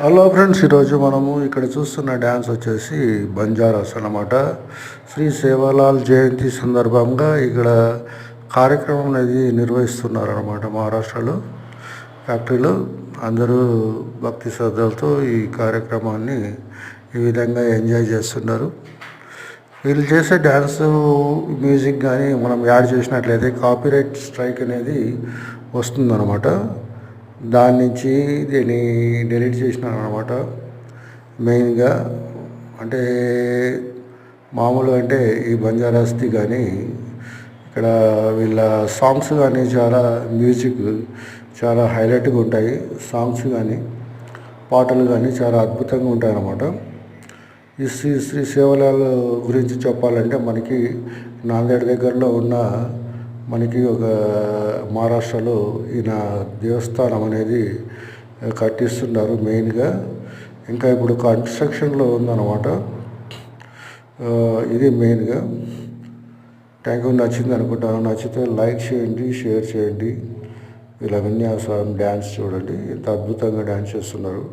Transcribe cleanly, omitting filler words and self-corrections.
Hello friends, ఈరోజు మనము ఇక్కడ చూస్తున్న డ్యాన్స్ వచ్చేసి బంజారాస్ అన్నమాట. శ్రీ సేవాలాల్ జయంతి సందర్భంగా ఇక్కడ కార్యక్రమం అనేది నిర్వహిస్తున్నారు అన్నమాట. మహారాష్ట్రలో ఫ్యాక్టరీలో అందరూ భక్తి శ్రద్ధలతో ఈ కార్యక్రమాన్ని ఈ విధంగా ఎంజాయ్ చేస్తున్నారు. వీళ్ళు చేసే డ్యాన్స్ మ్యూజిక్ కానీ మనం యాడ్ చేసినట్లయితే కాపీరైట్ స్ట్రైక్ అనేది వస్తుందన్నమాట. దాని నుంచి దీన్ని డిలీట్ చేసినాను అనమాట. మెయిన్గా అంటే మామూలుగా అంటే ఈ బంజారాస్ది కానీ ఇక్కడ వీళ్ళ సాంగ్స్ కానీ చాలా మ్యూజిక్ చాలా హైలైట్గా ఉంటాయి. సాంగ్స్ కానీ పాటలు కానీ చాలా అద్భుతంగా ఉంటాయి అన్నమాట. ఈ శ్రీ సేవలాల్ గురించి చెప్పాలంటే మనకి నాందేడ్ దగ్గరలో ఉన్న మనకి ఒక మహారాష్ట్రలో ఈయన దేవస్థానం అనేది కట్టిస్తున్నారు మెయిన్గా. ఇంకా ఇప్పుడు కన్స్ట్రక్షన్లో ఉందన్నమాట. ఇది మెయిన్గా. Thank you. నచ్చింది అనుకుంటాను. నచ్చితే లైక్ చేయండి, షేర్ చేయండి. వీళ్ళ విన్యాసం డ్యాన్స్ చూడండి, ఎంత అద్భుతంగా డ్యాన్స్ చేస్తున్నారు.